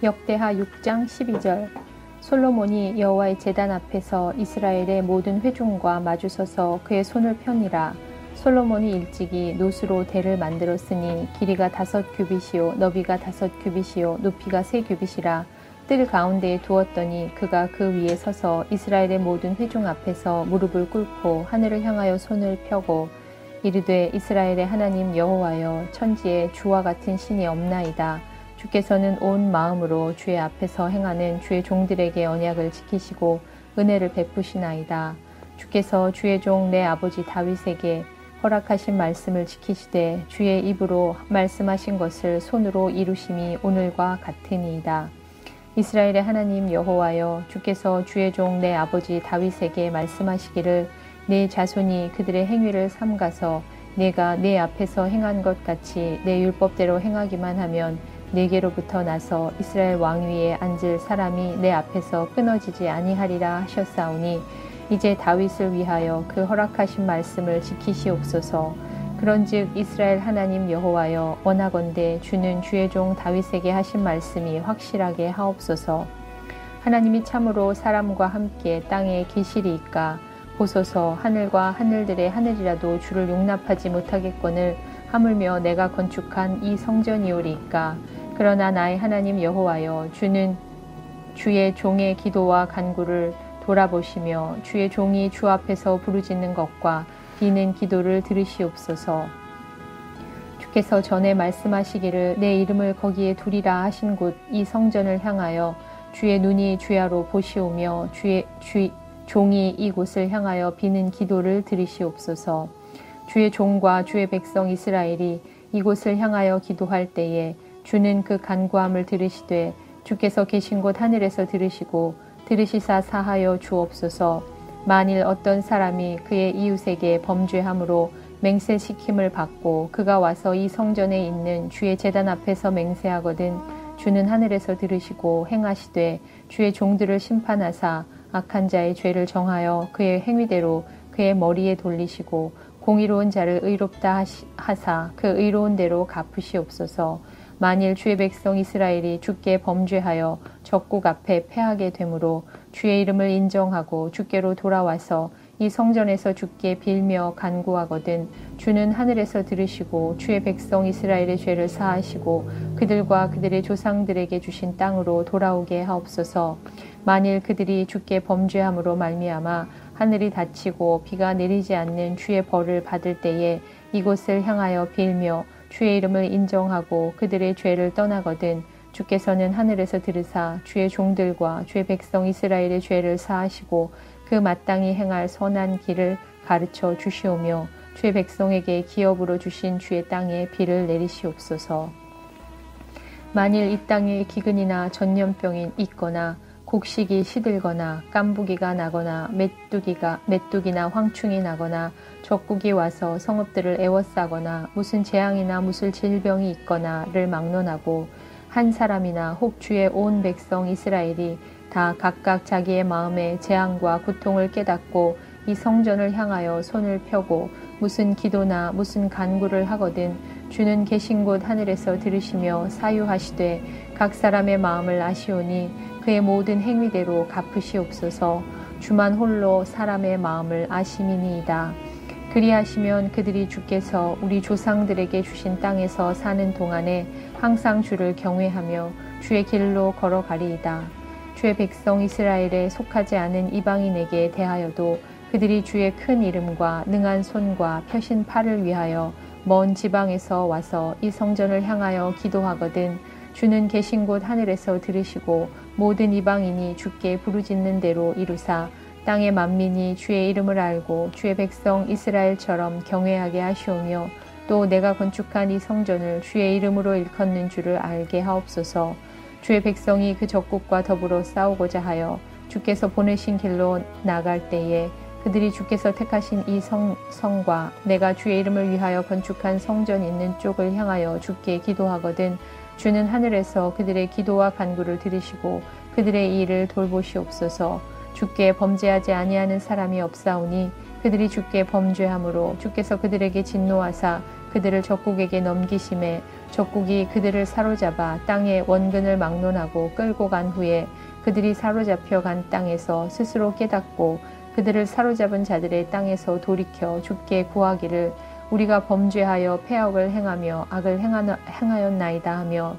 역대하 6장 12절. 솔로몬이 여호와의 제단 앞에서 이스라엘의 모든 회중과 마주서서 그의 손을 펴니라. 솔로몬이 일찍이 노수로 대를 만들었으니 길이가 5규빗이요 너비가 5규빗이요 높이가 3규빗이라. 뜰 가운데에 두었더니 그가 그 위에 서서 이스라엘의 모든 회중 앞에서 무릎을 꿇고 하늘을 향하여 손을 펴고 이르되 이스라엘의 하나님 여호와여, 천지에 주와 같은 신이 없나이다. 주께서는 온 마음으로 주의 앞에서 행하는 주의 종들에게 언약을 지키시고 은혜를 베푸시나이다. 주께서 주의 종 내 아버지 다윗에게 허락하신 말씀을 지키시되 주의 입으로 말씀하신 것을 손으로 이루심이 오늘과 같으니이다. 이스라엘의 하나님 여호와여, 주께서 주의 종 내 아버지 다윗에게 말씀하시기를 내 자손이 그들의 행위를 삼가서 내가 내 앞에서 행한 것 같이 내 율법대로 행하기만 하면 내게로부터 나서 이스라엘 왕위에 앉을 사람이 내 앞에서 끊어지지 아니하리라 하셨사오니 이제 다윗을 위하여 그 허락하신 말씀을 지키시옵소서. 그런즉 이스라엘 하나님 여호와여, 원하건대 주는 주의 종 다윗에게 하신 말씀이 확실하게 하옵소서. 하나님이 참으로 사람과 함께 땅에 계시리이까. 보소서, 하늘과 하늘들의 하늘이라도 주를 용납하지 못하겠거늘 하물며 내가 건축한 이 성전이오리이까. 그러나 나의 하나님 여호와여, 주는 주의 종의 기도와 간구를 돌아보시며 주의 종이 주 앞에서 부르짖는 것과 비는 기도를 들으시옵소서. 주께서 전에 말씀하시기를 내 이름을 거기에 두리라 하신 곳 이 성전을 향하여 주의 눈이 주야로 보시오며 주의 종이 이곳을 향하여 비는 기도를 들으시옵소서. 주의 종과 주의 백성 이스라엘이 이곳을 향하여 기도할 때에 주는 그 간구함을 들으시되 주께서 계신 곳 하늘에서 들으시고 들으시사 사하여 주옵소서. 만일 어떤 사람이 그의 이웃에게 범죄함으로 맹세시킴을 받고 그가 와서 이 성전에 있는 주의 제단 앞에서 맹세하거든 주는 하늘에서 들으시고 행하시되 주의 종들을 심판하사 악한 자의 죄를 정하여 그의 행위대로 그의 머리에 돌리시고 공의로운 자를 의롭다 하사 그 의로운 대로 갚으시옵소서. 만일 주의 백성 이스라엘이 주께 범죄하여 적국 앞에 패하게 되므로 주의 이름을 인정하고 주께로 돌아와서 이 성전에서 주께 빌며 간구하거든 주는 하늘에서 들으시고 주의 백성 이스라엘의 죄를 사하시고 그들과 그들의 조상들에게 주신 땅으로 돌아오게 하옵소서. 만일 그들이 주께 범죄함으로 말미암아 하늘이 닫히고 비가 내리지 않는 주의 벌을 받을 때에 이곳을 향하여 빌며 주의 이름을 인정하고 그들의 죄를 떠나거든 주께서는 하늘에서 들으사 주의 종들과 주의 백성 이스라엘의 죄를 사하시고 그 마땅히 행할 선한 길을 가르쳐 주시오며 주의 백성에게 기업으로 주신 주의 땅에 비를 내리시옵소서. 만일 이 땅에 기근이나 전염병이 있거나 곡식이 시들거나 깐부기가 나거나 메뚜기나 황충이 나거나 적국이 와서 성읍들을 에워싸거나 무슨 재앙이나 무슨 질병이 있거나를 막론하고 한 사람이나 혹 주의 온 백성 이스라엘이 다 각각 자기의 마음의 재앙과 고통을 깨닫고 이 성전을 향하여 손을 펴고 무슨 기도나 무슨 간구를 하거든 주는 계신 곳 하늘에서 들으시며 사유하시되 각 사람의 마음을 아시오니 그의 모든 행위대로 갚으시옵소서. 주만 홀로 사람의 마음을 아심이니이다. 그리하시면 그들이 주께서 우리 조상들에게 주신 땅에서 사는 동안에 항상 주를 경외하며 주의 길로 걸어가리이다. 주의 백성 이스라엘에 속하지 않은 이방인에게 대하여도 그들이 주의 큰 이름과 능한 손과 펴신 팔을 위하여 먼 지방에서 와서 이 성전을 향하여 기도하거든 주는 계신 곳 하늘에서 들으시고 모든 이방인이 주께 부르짖는 대로 이루사 땅의 만민이 주의 이름을 알고 주의 백성 이스라엘처럼 경외하게 하시오며 또 내가 건축한 이 성전을 주의 이름으로 일컫는 줄을 알게 하옵소서. 주의 백성이 그 적국과 더불어 싸우고자 하여 주께서 보내신 길로 나갈 때에 그들이 주께서 택하신 이 성과 내가 주의 이름을 위하여 건축한 성전 있는 쪽을 향하여 주께 기도하거든 주는 하늘에서 그들의 기도와 간구를 들으시고 그들의 일을 돌보시옵소서. 주께 범죄하지 아니하는 사람이 없사오니 그들이 주께 범죄함으로 주께서 그들에게 진노하사 그들을 적국에게 넘기심에 적국이 그들을 사로잡아 땅의 원근을 막론하고 끌고 간 후에 그들이 사로잡혀 간 땅에서 스스로 깨닫고 그들을 사로잡은 자들의 땅에서 돌이켜 주께 구하기를 우리가 범죄하여 패악을 행하며 악을 행하였나이다 하며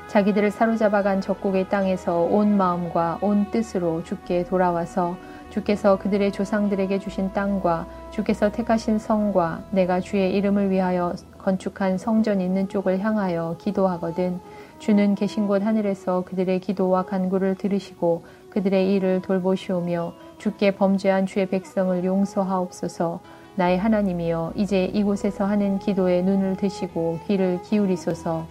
자기들을 사로잡아간 적국의 땅에서 온 마음과 온 뜻으로 주께 돌아와서 주께서 그들의 조상들에게 주신 땅과 주께서 택하신 성과 내가 주의 이름을 위하여 건축한 성전 있는 쪽을 향하여 기도하거든 주는 계신 곳 하늘에서 그들의 기도와 간구를 들으시고 그들의 일을 돌보시오며 주께 범죄한 주의 백성을 용서하옵소서. 나의 하나님이여 이제 이곳에서 하는 기도에 눈을 드시고 귀를 기울이소서.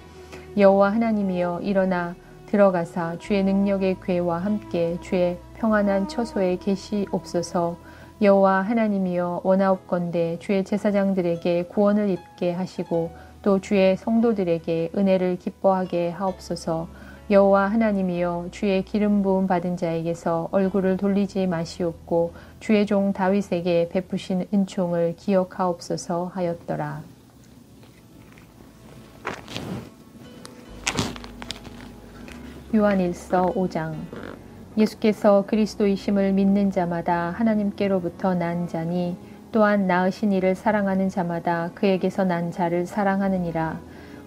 여호와 하나님이여 일어나 들어가사 주의 능력의 궤와 함께 주의 평안한 처소에 계시옵소서. 여호와 하나님이여 원하옵건대 주의 제사장들에게 구원을 입게 하시고 또 주의 성도들에게 은혜를 기뻐하게 하옵소서. 여호와 하나님이여 주의 기름 부음 받은 자에게서 얼굴을 돌리지 마시옵고 주의 종 다윗에게 베푸신 은총을 기억하옵소서 하였더라. 요한일서 5장. 예수께서 그리스도이심을 믿는 자마다 하나님께로부터 난 자니 또한 낳으신 이를 사랑하는 자마다 그에게서 난 자를 사랑하느니라.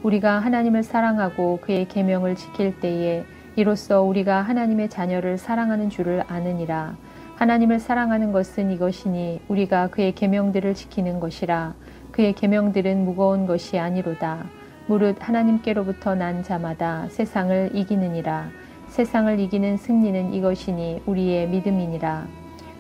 우리가 하나님을 사랑하고 그의 계명을 지킬 때에 이로써 우리가 하나님의 자녀를 사랑하는 줄을 아느니라. 하나님을 사랑하는 것은 이것이니 우리가 그의 계명들을 지키는 것이라. 그의 계명들은 무거운 것이 아니로다. 무릇 하나님께로부터 난 자마다 세상을 이기느니라. 세상을 이기는 승리는 이것이니 우리의 믿음이니라.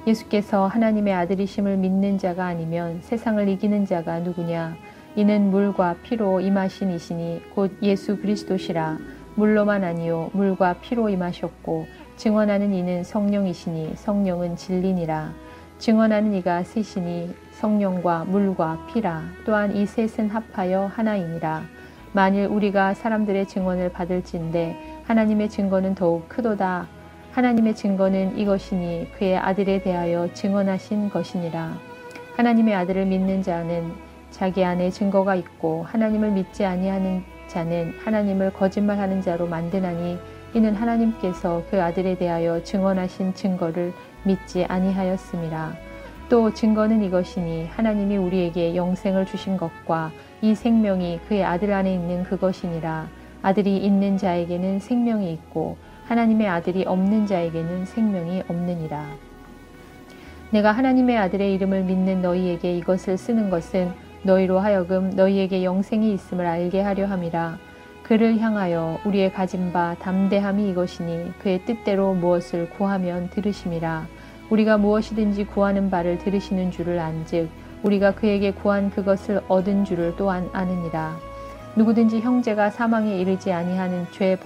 예수께서 하나님의 아들이심을 믿는 자가 아니면 세상을 이기는 자가 누구냐? 이는 물과 피로 임하신 이시니 곧 예수 그리스도시라. 물로만 아니요 물과 피로 임하셨고 증언하는 이는 성령이시니 성령은 진리니라. 증언하는 이가 셋이니 성령과 물과 피라. 또한 이 셋은 합하여 하나이니라. 만일 우리가 사람들의 증언을 받을진대 하나님의 증거는 더욱 크도다. 하나님의 증거는 이것이니 그의 아들에 대하여 증언하신 것이니라. 하나님의 아들을 믿는 자는 자기 안에 증거가 있고 하나님을 믿지 아니하는 자는 하나님을 거짓말하는 자로 만드나니 이는 하나님께서 그 아들에 대하여 증언하신 증거를 믿지 아니하였음이라. 또 증거는 이것이니 하나님이 우리에게 영생을 주신 것과 이 생명이 그의 아들 안에 있는 그것이니라. 아들이 있는 자에게는 생명이 있고 하나님의 아들이 없는 자에게는 생명이 없느니라. 내가 하나님의 아들의 이름을 믿는 너희에게 이것을 쓰는 것은 너희로 하여금 너희에게 영생이 있음을 알게 하려 함이라. 그를 향하여 우리의 가진 바 담대함이 이것이니 그의 뜻대로 무엇을 구하면 들으심이라. 우리가 무엇이든지 구하는 바를 들으시는 줄을 안즉 우리가 그에게 구한 그것을 얻은 줄을 또한 아느니라. 누구든지 형제가 사망에 이르지 아니하는 죄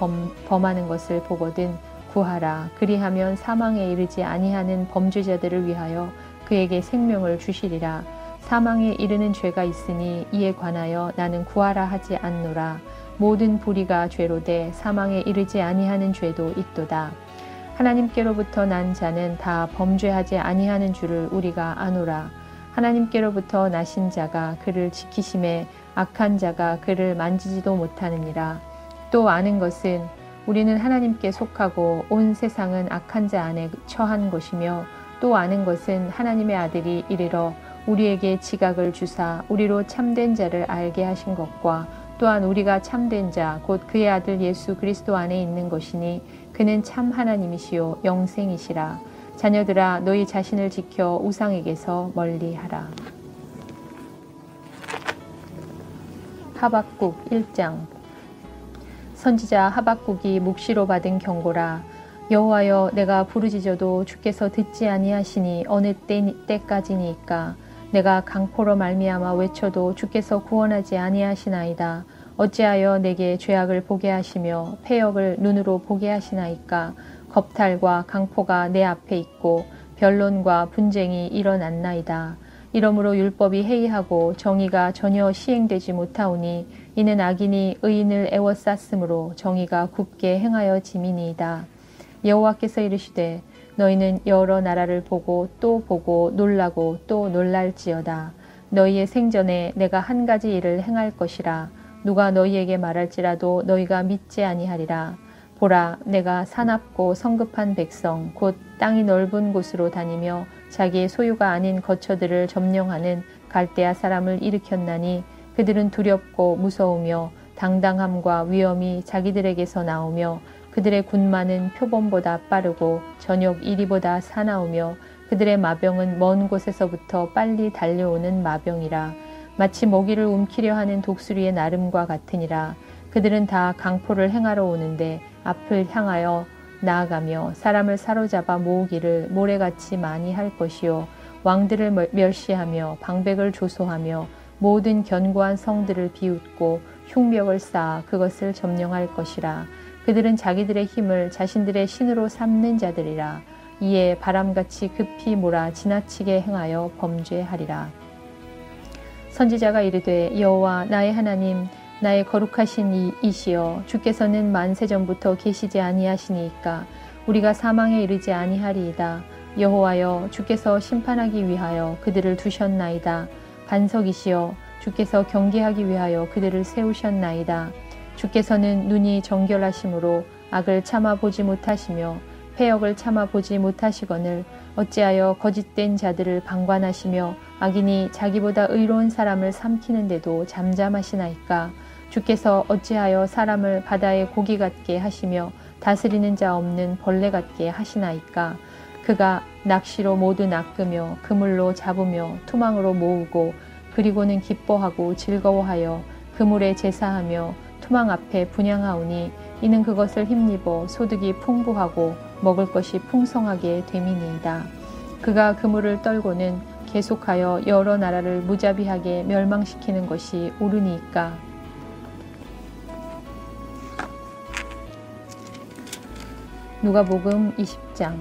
범하는 것을 보거든 구하라. 그리하면 사망에 이르지 아니하는 범죄자들을 위하여 그에게 생명을 주시리라. 사망에 이르는 죄가 있으니 이에 관하여 나는 구하라 하지 않노라. 모든 불의가 죄로되 사망에 이르지 아니하는 죄도 있도다. 하나님께로부터 난 자는 다 범죄하지 아니하는 줄을 우리가 아노라. 하나님께로부터 나신 자가 그를 지키심에 악한 자가 그를 만지지도 못하느니라. 또 아는 것은 우리는 하나님께 속하고 온 세상은 악한 자 안에 처한 것이며 또 아는 것은 하나님의 아들이 이르러 우리에게 지각을 주사 우리로 참된 자를 알게 하신 것과 또한 우리가 참된 자 곧 그의 아들 예수 그리스도 안에 있는 것이니 그는 참 하나님이시요 영생이시라. 자녀들아 너희 자신을 지켜 우상에게서 멀리하라. 하박국 1장. 선지자 하박국이 묵시로 받은 경고라. 여호와여 내가 부르짖어도 주께서 듣지 아니하시니 어느 때까지니까. 내가 강포로 말미암아 외쳐도 주께서 구원하지 아니하시나이다. 어찌하여 내게 죄악을 보게 하시며 패역을 눈으로 보게 하시나이까. 겁탈과 강포가 내 앞에 있고 변론과 분쟁이 일어났나이다. 이러므로 율법이 해이하고 정의가 전혀 시행되지 못하오니 이는 악인이 의인을 애워쌌으므로 정의가 굽게 행하여 짐이니이다. 여호와께서 이르시되 너희는 여러 나라를 보고 또 보고 놀라고 또 놀랄지어다. 너희의 생전에 내가 한 가지 일을 행할 것이라. 누가 너희에게 말할지라도 너희가 믿지 아니하리라. 보라, 내가 사납고 성급한 백성 곧 땅이 넓은 곳으로 다니며 자기의 소유가 아닌 거처들을 점령하는 갈대아 사람을 일으켰나니 그들은 두렵고 무서우며 당당함과 위엄이 자기들에게서 나오며 그들의 군마는 표범보다 빠르고 저녁 이리보다 사나우며 그들의 마병은 먼 곳에서부터 빨리 달려오는 마병이라. 마치 먹이를 움키려 하는 독수리의 나름과 같으니라. 그들은 다 강포를 행하러 오는데 앞을 향하여 나아가며 사람을 사로잡아 모으기를 모래같이 많이 할 것이요 왕들을 멸시하며 방백을 조소하며 모든 견고한 성들을 비웃고 흉벽을 쌓아 그것을 점령할 것이라. 그들은 자기들의 힘을 자신들의 신으로 삼는 자들이라. 이에 바람같이 급히 몰아 지나치게 행하여 범죄하리라. 선지자가 이르되 여호와 나의 하나님 나의 거룩하신 이시여 주께서는 만세 전부터 계시지 아니하시니이까 우리가 사망에 이르지 아니하리이다. 여호와여 주께서 심판하기 위하여 그들을 두셨나이다. 반석이시여 주께서 경계하기 위하여 그들을 세우셨나이다. 주께서는 눈이 정결하심으로 악을 참아보지 못하시며 패역을 참아보지 못하시거늘 어찌하여 거짓된 자들을 방관하시며 악인이 자기보다 의로운 사람을 삼키는데도 잠잠하시나이까. 주께서 어찌하여 사람을 바다의 고기 같게 하시며 다스리는 자 없는 벌레 같게 하시나이까. 그가 낚시로 모두 낚으며 그물로 잡으며 투망으로 모으고 그리고는 기뻐하고 즐거워하여 그물에 제사하며 투망 앞에 분향하오니 이는 그것을 힘입어 소득이 풍부하고 먹을 것이 풍성하게 됨이니이다. 그가 그물을 떨고는 계속하여 여러 나라를 무자비하게 멸망시키는 것이 옳으니이까. 누가복음 20장.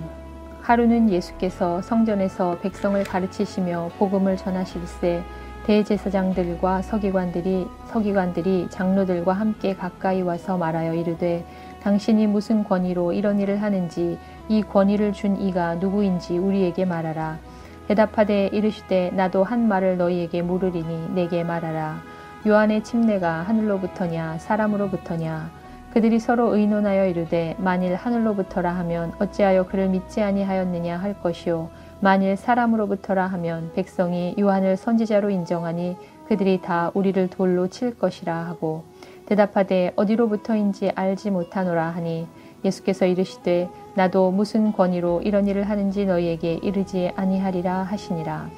하루는 예수께서 성전에서 백성을 가르치시며 복음을 전하실세 대제사장들과 서기관들이 장로들과 함께 가까이 와서 말하여 이르되 당신이 무슨 권위로 이런 일을 하는지 이 권위를 준 이가 누구인지 우리에게 말하라. 대답하되 이르시되 나도 한 말을 너희에게 물으리니 내게 말하라. 요한의 침례가 하늘로부터냐 사람으로부터냐. 그들이 서로 의논하여 이르되 만일 하늘로부터라 하면 어찌하여 그를 믿지 아니하였느냐 할 것이요 만일 사람으로부터라 하면 백성이 요한을 선지자로 인정하니 그들이 다 우리를 돌로 칠 것이라 하고 대답하되 어디로부터인지 알지 못하노라 하니 예수께서 이르시되 나도 무슨 권위로 이런 일을 하는지 너희에게 이르지 아니하리라 하시니라.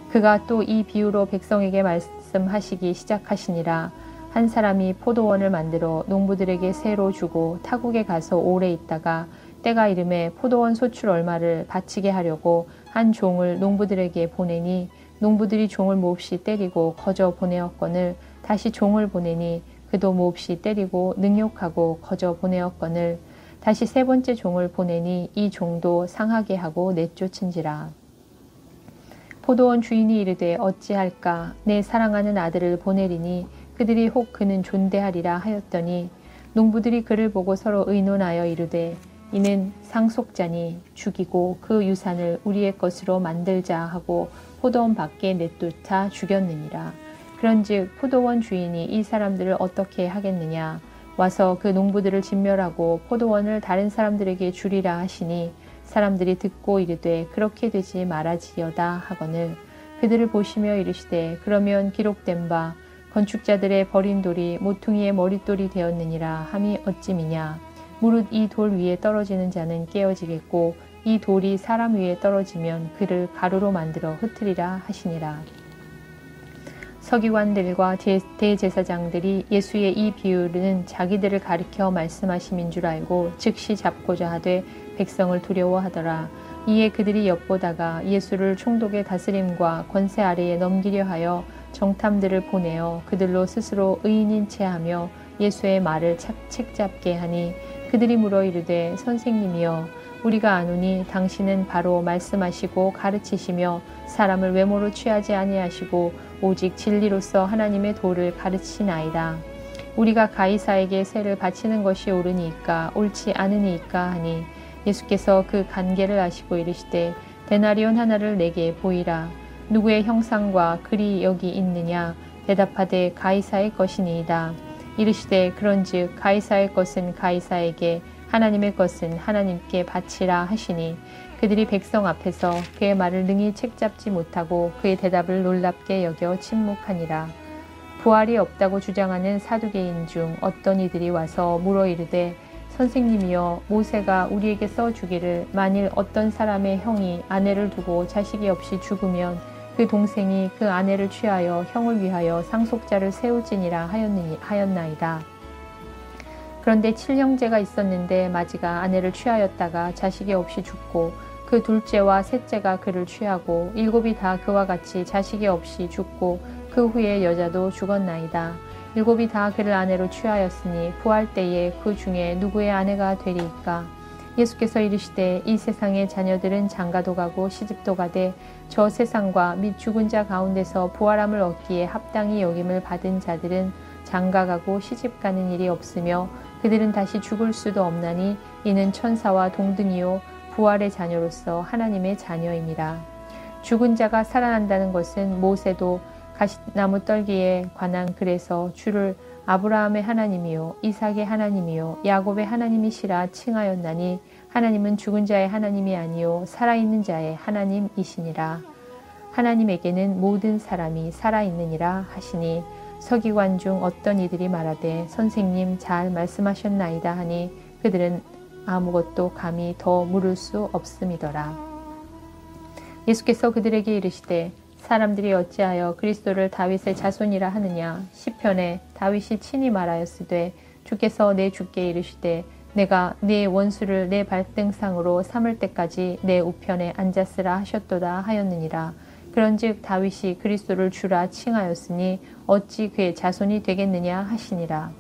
그가 또 이 비유로 백성에게 말씀하시기 시작하시니라. 한 사람이 포도원을 만들어 농부들에게 새로 주고 타국에 가서 오래 있다가 때가 이름에 포도원 소출 얼마를 바치게 하려고 한 종을 농부들에게 보내니 농부들이 종을 몹시 때리고 거저 보내었거늘 다시 종을 보내니 그도 몹시 때리고 능욕하고 거저 보내었거늘 다시 세 번째 종을 보내니 이 종도 상하게 하고 내쫓은지라. 포도원 주인이 이르되 어찌할까 내 사랑하는 아들을 보내리니 그들이 혹 그는 존대하리라 하였더니 농부들이 그를 보고 서로 의논하여 이르되 이는 상속자니 죽이고 그 유산을 우리의 것으로 만들자 하고 포도원 밖에 내쫓아 죽였느니라. 그런즉 포도원 주인이 이 사람들을 어떻게 하겠느냐. 와서 그 농부들을 진멸하고 포도원을 다른 사람들에게 주리라 하시니 사람들이 듣고 이르되 그렇게 되지 말아지어다 하거늘 그들을 보시며 이르시되 그러면 기록된 바 건축자들의 버린 돌이 모퉁이의 머릿돌이 되었느니라 함이 어찌미냐. 무릇 이 돌 위에 떨어지는 자는 깨어지겠고 이 돌이 사람 위에 떨어지면 그를 가루로 만들어 흩으리라 하시니라. 서기관들과 대제사장들이 예수의 이 비유는 자기들을 가리켜 말씀하심인 줄 알고 즉시 잡고자 하되 백성을 두려워하더라. 이에 그들이 엿보다가 예수를 총독의 다스림과 권세 아래에 넘기려 하여 정탐들을 보내어 그들로 스스로 의인인 채 하며 예수의 말을 책잡게 하니 그들이 물어 이르되 선생님이여 우리가 아노니 당신은 바로 말씀하시고 가르치시며 사람을 외모로 취하지 아니하시고 오직 진리로서 하나님의 도를 가르치나이다. 우리가 가이사에게 세를 바치는 것이 옳으니까 옳지 않으니까 하니 예수께서 그 간계를 아시고 이르시되 데나리온 하나를 내게 보이라. 누구의 형상과 글이 여기 있느냐? 대답하되 가이사의 것이니이다. 이르시되 그런즉 가이사의 것은 가이사에게 하나님의 것은 하나님께 바치라 하시니 그들이 백성 앞에서 그의 말을 능히 책잡지 못하고 그의 대답을 놀랍게 여겨 침묵하니라. 부활이 없다고 주장하는 사두개인 중 어떤 이들이 와서 물어 이르되 선생님이여 모세가 우리에게 써주기를 만일 어떤 사람의 형이 아내를 두고 자식이 없이 죽으면 그 동생이 그 아내를 취하여 형을 위하여 상속자를 세우지니라 하였나이다. 그런데 칠형제가 있었는데 마지가 아내를 취하였다가 자식이 없이 죽고 그 둘째와 셋째가 그를 취하고 일곱이 다 그와 같이 자식이 없이 죽고 그 후에 여자도 죽었나이다. 일곱이 다 그를 아내로 취하였으니 부활 때에 그 중에 누구의 아내가 되리이까? 예수께서 이르시되 이 세상의 자녀들은 장가도 가고 시집도 가되 저 세상과 및 죽은 자 가운데서 부활함을 얻기에 합당히 여김을 받은 자들은 장가가고 시집가는 일이 없으며 그들은 다시 죽을 수도 없나니 이는 천사와 동등이요 부활의 자녀로서 하나님의 자녀임이라. 죽은 자가 살아난다는 것은 모세도 가시나무 떨기에 관한 글에서 주를 아브라함의 하나님이요 이삭의 하나님이요 야곱의 하나님이시라 칭하였나니 하나님은 죽은 자의 하나님이 아니요 살아있는 자의 하나님이시니라. 하나님에게는 모든 사람이 살아있느니라 하시니 서기관 중 어떤 이들이 말하되 선생님 잘 말씀하셨나이다 하니 그들은 아무것도 감히 더 물을 수 없음이더라. 예수께서 그들에게 이르시되 사람들이 어찌하여 그리스도를 다윗의 자손이라 하느냐? 시편에 다윗이 친히 말하였으되 주께서 내 주께 이르시되 내가 네 원수를 내 발등상으로 삼을 때까지 내 우편에 앉았으라 하셨도다 하였느니라. 그런즉 다윗이 그리스도를 주라 칭하였으니 어찌 그의 자손이 되겠느냐 하시니라.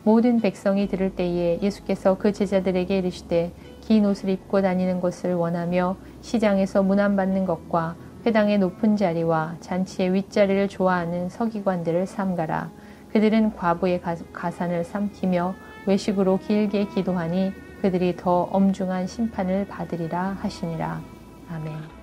모든 백성이 들을 때에 예수께서 그 제자들에게 이르시되 긴 옷을 입고 다니는 것을 원하며 시장에서 문안받는 것과 회당의 높은 자리와 잔치의 윗자리를 좋아하는 서기관들을 삼가라. 그들은 과부의 가산을 삼키며 외식으로 길게 기도하니 그들이 더 엄중한 심판을 받으리라 하시니라. 아멘.